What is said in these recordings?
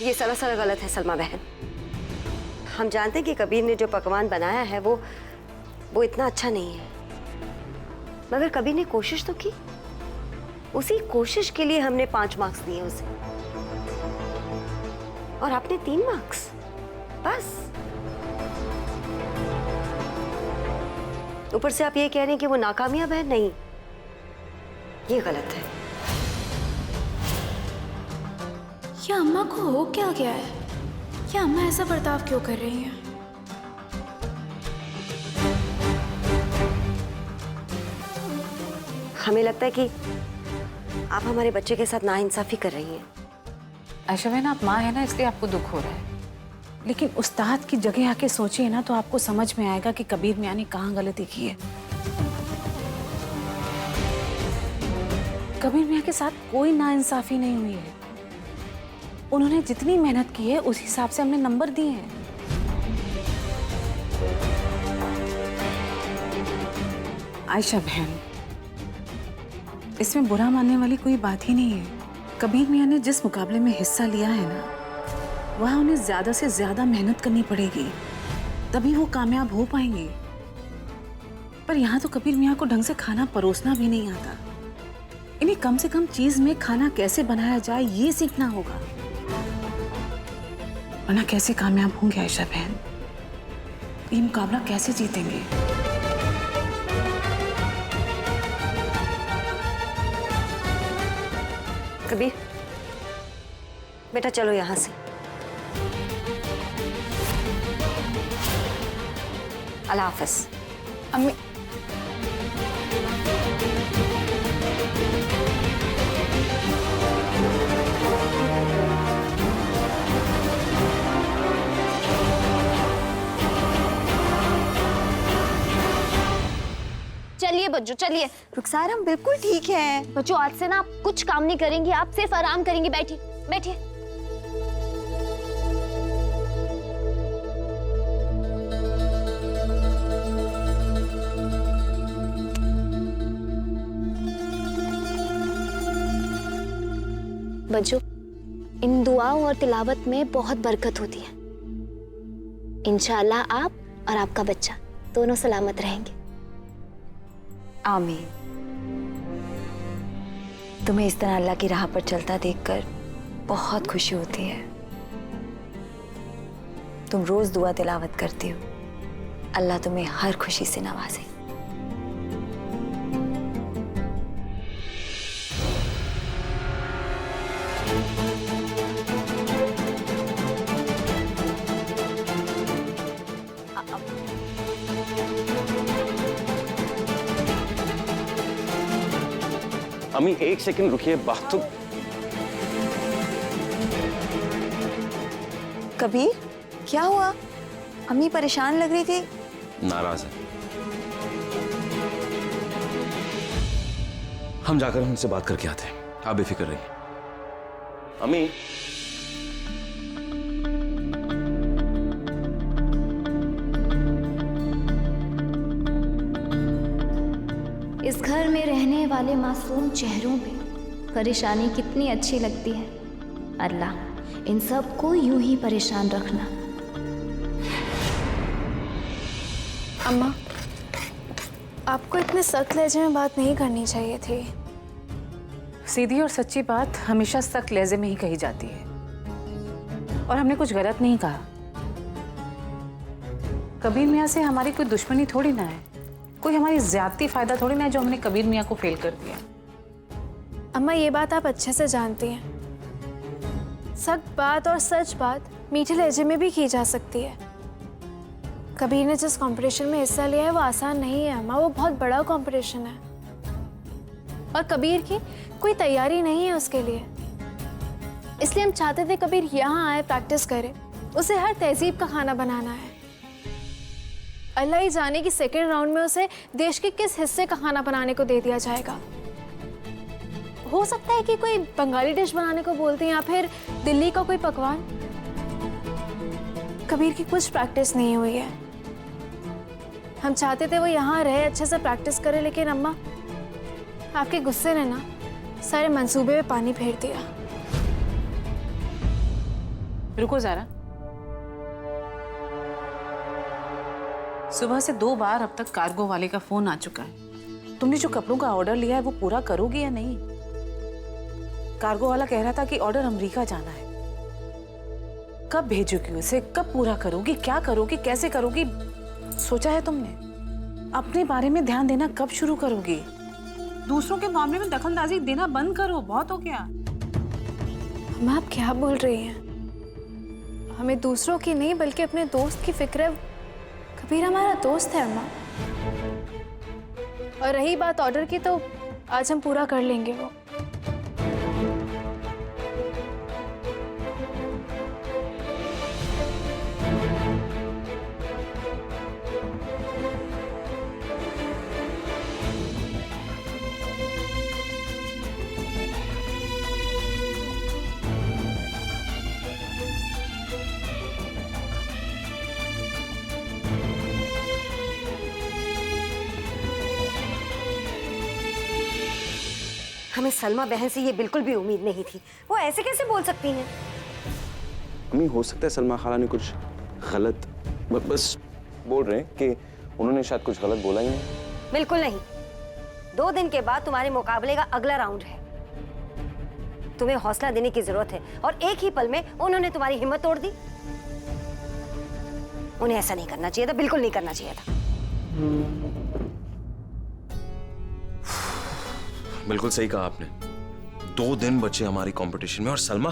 ये सरासर गलत है सलमा बहन। हम जानते हैं कि कबीर ने जो पकवान बनाया है वो इतना अच्छा नहीं है, मगर कबीर ने कोशिश तो की। उसी कोशिश के लिए हमने 5 मार्क्स दिए उसे, और आपने 3 मार्क्स बस। ऊपर से आप ये कह रहे हैं कि वो नाकामयाब है। नहीं, ये गलत है। ये अम्मा को हो क्या गया है? ये अम्मा ऐसा बर्ताव क्यों कर रही हैं? हमें लगता है कि आप हमारे बच्चे के साथ नाइंसाफी कर रही हैं। आयशा बहन, आप माँ है ना, इसलिए आपको दुख हो रहा है, लेकिन उस्ताद की जगह आके सोचिए ना तो आपको समझ में आएगा कि कबीर मियां ने कहाँ गलती की है। कबीर मियां के साथ कोई नाइंसाफी नहीं हुई है। उन्होंने जितनी मेहनत की है उस हिसाब से हमने नंबर दिए हैं। आयशा बहन, इसमें बुरा मानने वाली कोई बात ही नहीं है। कबीर मियां ने जिस मुकाबले में हिस्सा लिया है ना, वहाँ उन्हें ज्यादा से ज्यादा मेहनत करनी पड़ेगी, तभी वो कामयाब हो पाएंगे। पर यहाँ तो कबीर मियां को ढंग से खाना परोसना भी नहीं आता। इन्हें कम से कम चीज में खाना कैसे बनाया जाए ये सीखना होगा, वरना कैसे कामयाब होंगे आयशा बहन? ये मुकाबला कैसे जीतेंगे? कबीर बेटा, चलो यहां से। अल्लाह हाफ़िज़। अम्मी, चलिए बच्चों चलिए। रुखसार, हम बिल्कुल ठीक हैं। बच्चों आज से ना आप कुछ काम नहीं करेंगी, आप सिर्फ आराम करेंगी। बैठिए बैठिए। बच्चों, इन दुआओं और तिलावत में बहुत बरकत होती है। इंशाअल्लाह आप और आपका बच्चा दोनों सलामत रहेंगे। आमीन। तुम्हें इस तरह अल्लाह की राह पर चलता देखकर बहुत खुशी होती है। तुम रोज दुआ तिलावत करती हो, अल्लाह तुम्हें हर खुशी से नवाजे। अम्मी 1 सेकंड रुकिए, बात तो। कबीर, क्या हुआ? अम्मी परेशान लग रही थी। नाराज है। हम जाकर उनसे बात करके आते हैं, आप बेफिक्र रहिए। अम्मी, इस घर में रहने वाले मासूम चेहरों पे परेशानी कितनी अच्छी लगती है। अल्लाह इन सब को यूं ही परेशान रखना। अम्मा, आपको इतने सख्त लहजे में बात नहीं करनी चाहिए थी। सीधी और सच्ची बात हमेशा सख्त लहजे में ही कही जाती है, और हमने कुछ गलत नहीं कहा। कबीर मियां से हमारी कोई दुश्मनी थोड़ी ना है, कोई हमारी ज्यादती फायदा थोड़ी ना है जो हमने कबीर मियां को फेल कर दिया। अम्मा, ये बात आप अच्छे से जानती हैं। सख्त बात और सच बात मीठे लहजे में भी की जा सकती है। कबीर ने जिस कंपटीशन में हिस्सा लिया है वो आसान नहीं है अम्मा, वो बहुत बड़ा कंपटीशन है, और कबीर की कोई तैयारी नहीं है उसके लिए। इसलिए हम चाहते थे कबीर यहाँ आए, प्रैक्टिस करे। उसे हर तहजीब का खाना बनाना है। अल्लाह ही जाने कि सेकेंड राउंड में उसे देश के किस हिस्से का खाना बनाने को दे दिया जाएगा। हो सकता है कि कोई बंगाली डिश बनाने को बोलते हैं या फिर दिल्ली का कोई पकवान। कबीर की कुछ प्रैक्टिस नहीं हुई है। हम चाहते थे वो यहाँ रहे, अच्छे से प्रैक्टिस करे, लेकिन अम्मा आपके गुस्से ने ना सारे मंसूबे में पानी फेर दिया। रुको ज़रा। सुबह से 2 बार अब तक कार्गो वाले का फोन आ चुका है। तुमने जो कपड़ों का ऑर्डर लिया है वो पूरा करोगी या नहीं? कार्गो वाला कह रहा था कि ऑर्डर अमेरिका जाना है। कब भेजोगी उसे? कब पूरा करोगी? क्या करोगी? कैसे करोगी? सोचा है तुमने? अपने बारे में ध्यान देना कब शुरू करोगी? दूसरों के मामले में दखलंदाजी देना बंद करो, बहुत हो गया। अम्मा आप क्या बोल रही हैं? हमें दूसरों की नहीं बल्कि अपने दोस्त की फिक्र है। कबीर हमारा दोस्त है अम्मा। और रही बात ऑर्डर की, तो आज हम पूरा कर लेंगे वो। हमें सलमा बहन से ये बिल्कुल भी उम्मीद नहीं थी। वो ऐसे कैसे बोल सकती हैं? अम्मी हो सकता है सलमा खाला ने कुछ गलत बस बोल रहे हैं कि उन्होंने शायद कुछ गलत बोला ही नहीं। बिल्कुल नहीं। 2 दिन के बाद तुम्हारे मुकाबले का अगला राउंड है। तुम्हें हौसला देने की जरूरत है और एक ही पल में उन्होंने तुम्हारी हिम्मत तोड़ दी। उन्हें ऐसा नहीं करना चाहिए था, बिल्कुल नहीं करना चाहिए था। बिल्कुल सही कहा आपने। 2 दिन बचे हमारी कंपटीशन में और सलमा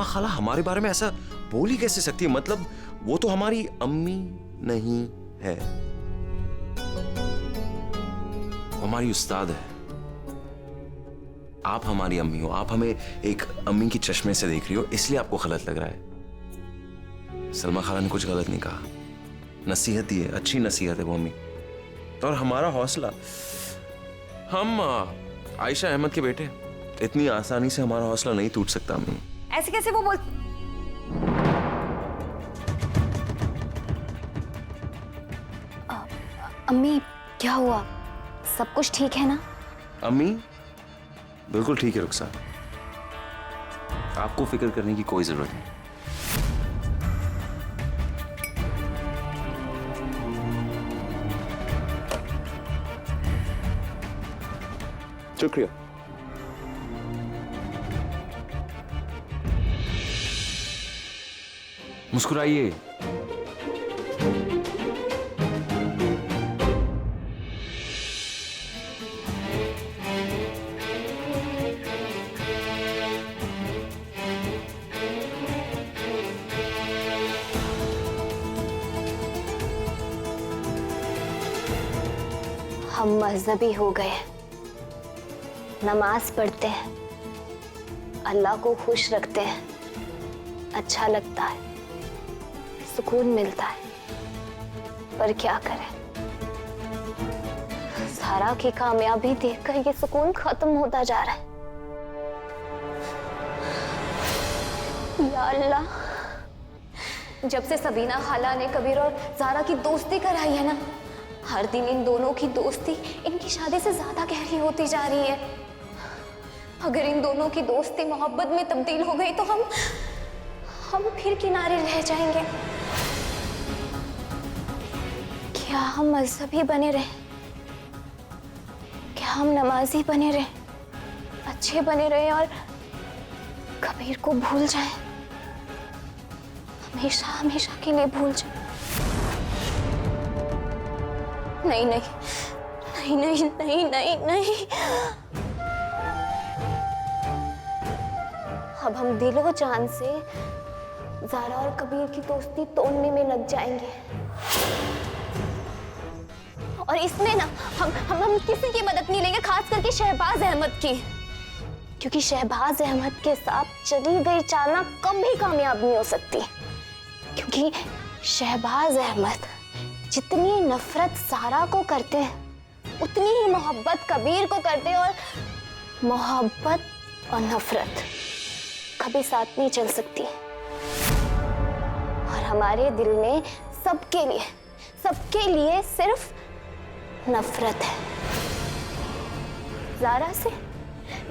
खाला हमारे बारे में ऐसा बोल ही कैसे सकती है? मतलब वो तो हमारी अम्मी नहीं है, वो हमारी उस्ताद है। आप हमारी अम्मी हो, आप हमें एक अम्मी की चश्मे से देख रही हो, इसलिए आपको गलत लग रहा है। सलमा खाला ने कुछ गलत नहीं कहा, नसीहत ही है, अच्छी नसीहत है वो अम्मी। और हमारा हौसला, हम आयशा अहमद के बेटे, इतनी आसानी से हमारा हौसला नहीं टूट सकता अम्मी। ऐसे कैसे वो बोल? अम्मी क्या हुआ? सब कुछ ठीक है ना? अम्मी बिल्कुल ठीक है रुखसार, आपको फिक्र करने की कोई जरूरत नहीं। शुक्रिया। मुस्कुराइए। हम मजहबी हो गए, नमाज पढ़ते हैं, अल्लाह को खुश रखते हैं, अच्छा लगता है, सुकून मिलता है, पर क्या करें, सारा की कामयाबी देखकर ये सुकून खत्म होता जा रहा है। या अल्लाह, जब से सबीना खाला ने कबीर और ज़ारा की दोस्ती कराई है ना, हर दिन इन दोनों की दोस्ती इनकी शादी से ज्यादा गहरी होती जा रही है। अगर इन दोनों की दोस्ती मोहब्बत में तब्दील हो गई तो हम फिर किनारे रह जाएंगे। क्या हम मजहबी बने रहे? क्या हम नमाजी बने रहे, अच्छे बने रहे और कबीर को भूल जाएं, हमेशा हमेशा के लिए भूल जाएं? नहीं नहीं नहीं नहीं नहीं नहीं, अब हम दिलो जान से ज़ारा और कबीर की दोस्ती तोड़ने में लग जाएंगे। और इसमें ना हम किसी की मदद नहीं लेंगे, खास करके शहबाज अहमद की, क्योंकि शहबाज अहमद के साथ चली गई चालना कभी कामयाब नहीं हो सकती। क्योंकि शहबाज अहमद जितनी नफरत ज़ारा को करते हैं उतनी ही मोहब्बत कबीर को करते हैं, और मोहब्बत और नफरत कभी साथ नहीं चल सकती। और हमारे दिल में सबके लिए सिर्फ नफरत है, ज़ारा से,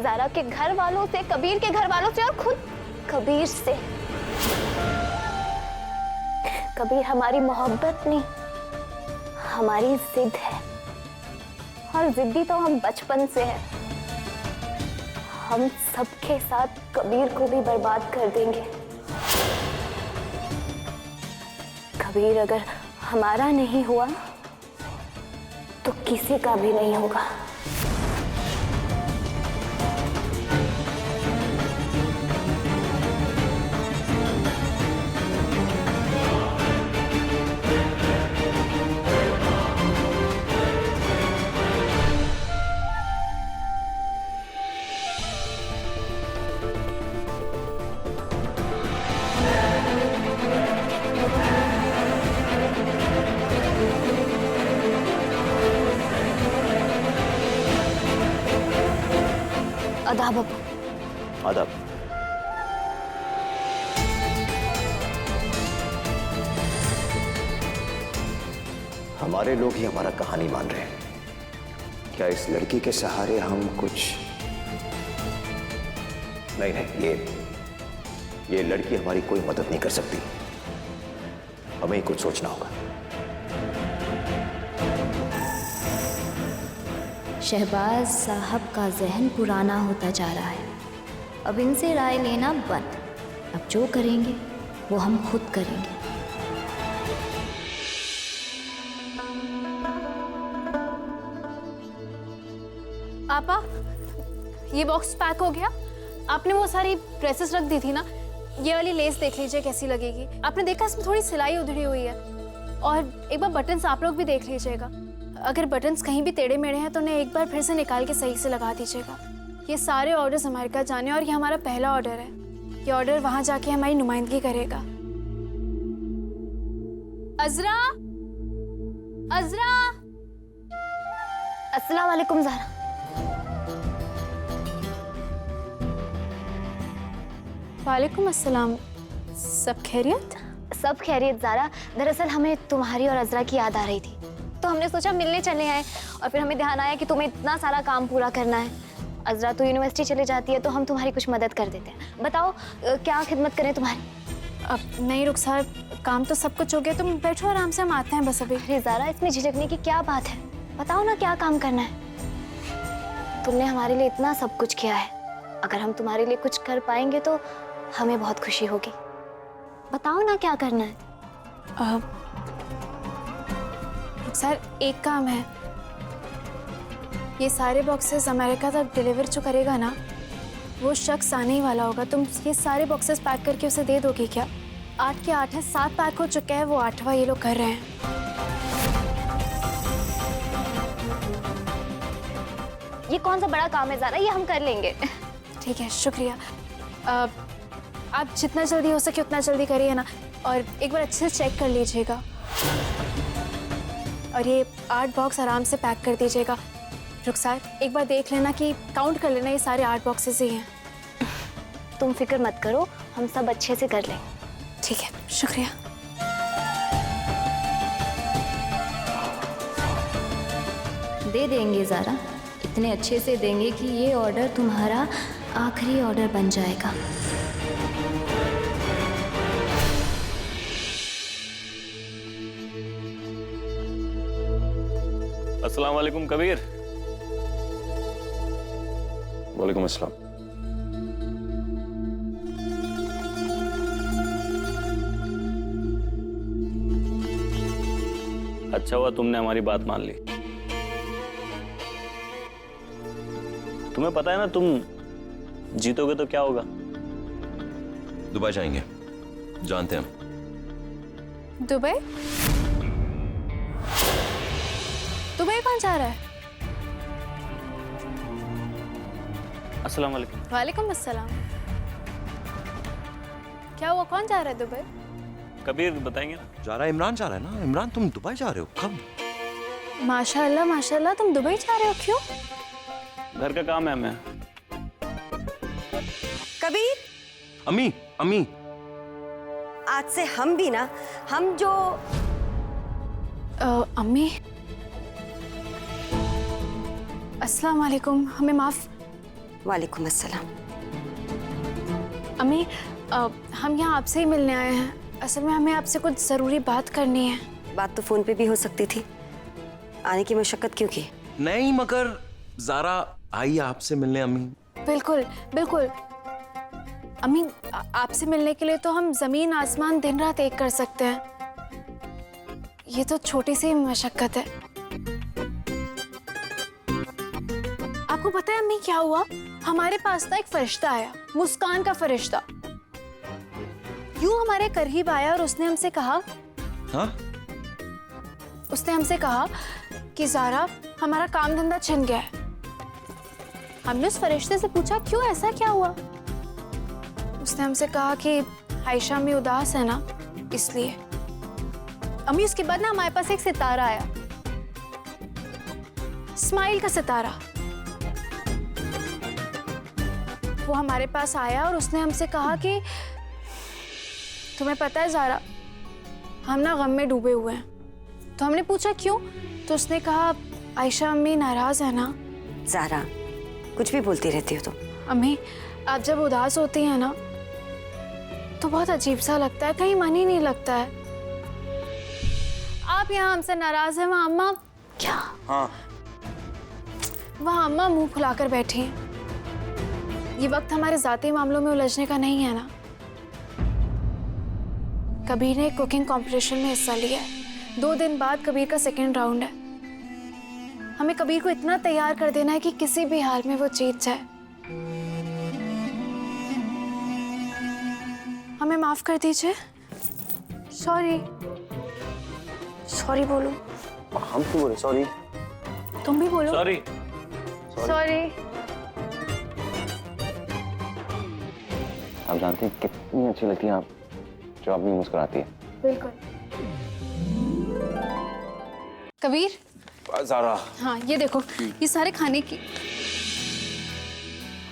ज़ारा के घर वालों से, कबीर के घर वालों से और खुद कबीर से। कबीर हमारी मोहब्बत नहीं, हमारी जिद है, और जिद्दी तो हम बचपन से हैं। हम सबके साथ कबीर को भी बर्बाद कर देंगे। कबीर अगर हमारा नहीं हुआ तो किसी का भी नहीं होगा। आदाब अबू। आदाब। हमारे लोग ही हमारा कहानी मान रहे हैं। क्या इस लड़की के सहारे हम कुछ नहीं, ये लड़की हमारी कोई मदद नहीं कर सकती। हमें ही कुछ सोचना होगा। शहबाज साहब का जहन पुराना होता जा रहा है। अब इनसे राय लेना बंद। अब जो करेंगे वो हम खुद करेंगे। आपा, ये बॉक्स पैक हो गया। आपने वो सारी ड्रेसेस रख दी थी ना, ये वाली लेस देख लीजिए कैसी लगेगी। आपने देखा इसमें थोड़ी सिलाई उधड़ी हुई है। और एक बार बटन्स आप लोग भी देख लीजिएगा। अगर बटन्स कहीं भी टेढ़े मेढ़े हैं तो उन्हें एक बार फिर से निकाल के सही से लगा दीजिएगा। ये सारे ऑर्डर्स अमेरिका जाने, और ये हमारा पहला ऑर्डर है। ये ऑर्डर वहां जाके हमारी नुमाइंदगी करेगा। अजरा, अजरा। अस्सलाम वालेकुम ज़हरा। वालेकुम अस्सलाम। सब खैरियत? सब खैरियत ज़हरा। दरअसल हमें तुम्हारी और अजरा की याद आ रही थी, तो हमने सोचा मिलने चले आए। और फिर हमें ध्यान आया कि तुम्हें इतना सारा काम पूरा करना है। अजरा तो यूनिवर्सिटी चले जाती है, तो हम तुम्हारी कुछ मदद कर देते हैं। बताओ क्या खिदमत करें तुम्हारी? अब नहीं रुखसार, काम तो सब कुछ हो गया। तुम बैठो आराम से, हम आते हैं बस अभी। अरे ज़हरा, इसमें झिझकने की क्या बात है? बताओ ना क्या काम करना है। तुमने हमारे लिए इतना सब कुछ किया है। अगर हम तुम्हारे लिए कुछ कर पाएंगे तो हमें बहुत खुशी होगी। बताओ ना क्या करना है। सर, एक काम है। ये सारे बॉक्सेस अमेरिका तक डिलीवर जो करेगा ना, वो शख्स आने ही वाला होगा। तुम ये सारे बॉक्सेस पैक करके उसे दे दोगी क्या? 8 के 8 है, 7 पैक हो चुके हैं, वो 8वां ये लोग कर रहे हैं। ये कौन सा बड़ा काम है ज़रा, ये हम कर लेंगे। ठीक है, शुक्रिया। आप जितना जल्दी हो सके उतना जल्दी करिए ना, और एक बार अच्छे से चेक कर लीजिएगा। और ये 8 बॉक्स आराम से पैक कर दीजिएगा। रुखसार, एक बार देख लेना कि काउंट कर लेना, ये सारे 8 बॉक्सेस ही हैं। तुम फिक्र मत करो, हम सब अच्छे से कर लेंगे। ठीक है, शुक्रिया। दे देंगे ज़रा, इतने अच्छे से देंगे कि ये ऑर्डर तुम्हारा आखिरी ऑर्डर बन जाएगा। अस्सलाम वालेकुम कबीर। वालेकुम अस्सलाम। अच्छा हुआ तुमने हमारी बात मान ली। तुम्हें पता है ना, तुम जीतोगे तो क्या होगा? दुबई जाएंगे, जानते हैं हम। दुबई? दुबई कौन जा रहा है? अस्सलाम वालेकुम। वालेकुम अस्सलाम। क्या हुआ, कौन जा रहा है दुबई? कबीर बताएंगे ना। जा रहा है इमरान, जा रहा है ना। इमरान, तुम दुबई जा रहे हो कब? माशाल्लाह माशाल्लाह, तुम दुबई जा रहे हो, क्यों? घर का काम है हमें। कबीर, अम्मी, अम्मी। आज से हम भी ना, हम जो अम्मी, अस्सलाम वालेकुम, हमें माफ। वालेकुम अस्सलाम। अम्मी, हम यहाँ आपसे ही मिलने आए हैं। असल में हमें आपसे कुछ ज़रूरी बात करनी है। बात तो फोन पे भी हो सकती थी, आने की मशक्कत क्यों की? नहीं मगर ज़ारा आई आपसे मिलने अम्मी। बिल्कुल बिल्कुल अम्मी, आपसे मिलने के लिए तो हम ज़मीन आसमान दिन रात एक कर सकते हैं। ये तो छोटी सी मशक्कत है। आपको पता है अम्मी क्या हुआ? हमारे पास ना एक फरिश्ता आया, मुस्कान का फरिश्ता। यूं हमारे करीब आया और उसने हमसे कहा, हाँ? उसने हमसे कहा कि ज़ारा हमारा काम धंधा छिन गया है। हमने उस फरिश्ते से पूछा क्यों, ऐसा क्या हुआ? उसने हमसे कहा कि आयशा में उदास है ना, इसलिए। अम्मी उसके बाद ना हमारे पास एक सितारा आया, स्माइल का सितारा। वो हमारे पास आया और उसने हमसे कहा कि तुम्हें पता है ज़ारा, हम ना गम में डूबे हुए हैं। तो हमने पूछा क्यों? तो उसने कहा आयशा अम्मी नाराज है ना। ज़ारा, कुछ भी बोलती रहती हो तुम। अम्मी, आप जब उदास होती हैं ना तो बहुत अजीब सा लगता है, कहीं मन ही नहीं लगता है। आप यहाँ हमसे नाराज हैं, वहाँ अम्मा क्या? हाँ। वहाँ अम्मा मुंह फुलाकर बैठी हैं। ये वक्त हमारे जाती मामलों में उलझने का नहीं है ना। कबीर ने कुकिंग कंपटीशन में हिस्सा लिया है। 2 दिन बाद कबीर का सेकंड राउंड है। हमें कबीर को इतना तैयार कर देना है कि किसी भी हाल में वो जीत जाए। हमें माफ कर दीजिए। सॉरी। सॉरी बोलो। हम क्यों बोले सॉरी? तुम भी बोलो। सॉरी। सॉरी। आप जानती हैं कितनी अच्छी लगती हैं आप जो आदमी मुस्कुराती है। बिल्कुल। कबीर, ज़ारा, हाँ ये देखो, ये सारे खाने की।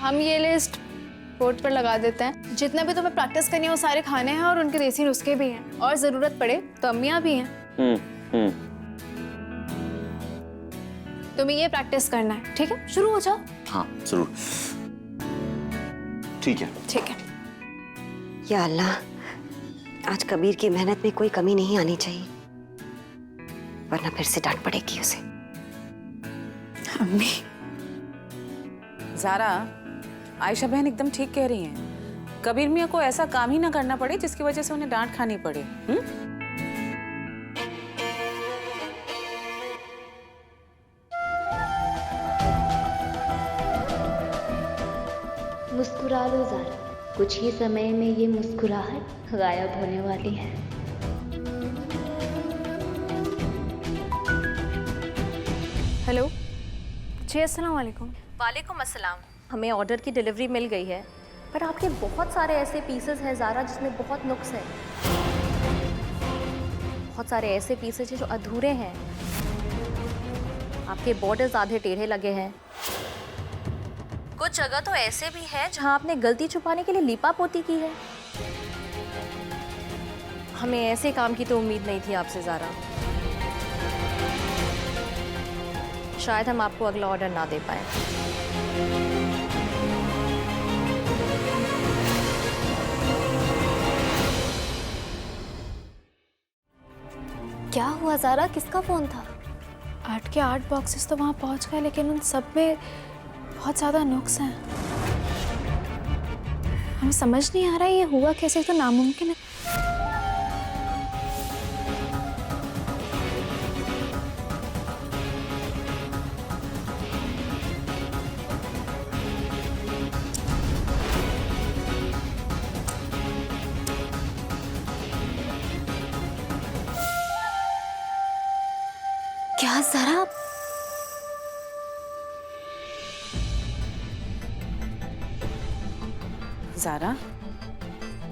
हम ये लिस्ट बोर्ड पर लगा देते हैं। जितना भी तुम्हें प्रैक्टिस करनी है वो सारे खाने हैं और उनके देसी नुस्खे भी हैं, और जरूरत पड़े तो अम्मियाँ भी हैं। तुम्हें ये प्रैक्टिस करना है, ठीक है? शुरू हो जाओ। हाँ जरूर। ठीक है। ठीक है। या अल्लाह, आज कबीर की मेहनत में कोई कमी नहीं आनी चाहिए, वरना फिर से डांट पड़ेगी उसे। अम्मी, ज़ारा, आयशा बहन एकदम ठीक कह रही हैं। कबीर मियाँ को ऐसा काम ही ना करना पड़े जिसकी वजह से उन्हें डांट खानी पड़े। मुस्कुरा लो ज़ारा, कुछ ही समय में ये मुस्कुराहट गायब होने वाली है। हेलो जी, अस्सलाम वालेकुम। वालेकुम अस्सलाम। हमें ऑर्डर की डिलीवरी मिल गई है, पर आपके बहुत सारे ऐसे पीसेस हैं ज़ारा जिसमें बहुत नुक्स है। बहुत सारे ऐसे पीसेस हैं जो अधूरे हैं। आपके बॉर्डर्स आधे टेढ़े लगे हैं। कुछ जगह तो ऐसे भी है जहां आपने गलती छुपाने के लिए लीपा पोती की है। हमें ऐसे काम की तो उम्मीद नहीं थी आपसे ज़ारा। शायद हम आपको अगला ऑर्डर ना दे पाए। क्या हुआ ज़ारा, किसका फ़ोन था? 8 के 8 बॉक्सेस तो वहाँ पहुँच गए, लेकिन उन सब में बहुत ज़्यादा नुक्स हैं। हमें समझ नहीं आ रहा है ये हुआ कैसे, तो नामुमकिन है। क्या ज़ारा? ज़ारा,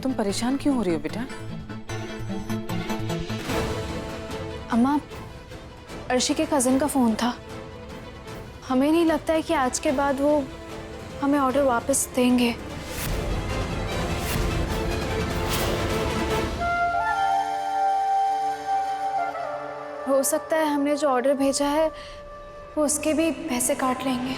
तुम परेशान क्यों हो रही हो बेटा? अम्मा, अर्शी के कज़न का फ़ोन था। हमें नहीं लगता है कि आज के बाद वो हमें ऑर्डर वापस देंगे। हो सकता है हमने जो ऑर्डर भेजा है वो उसके भी पैसे काट लेंगे।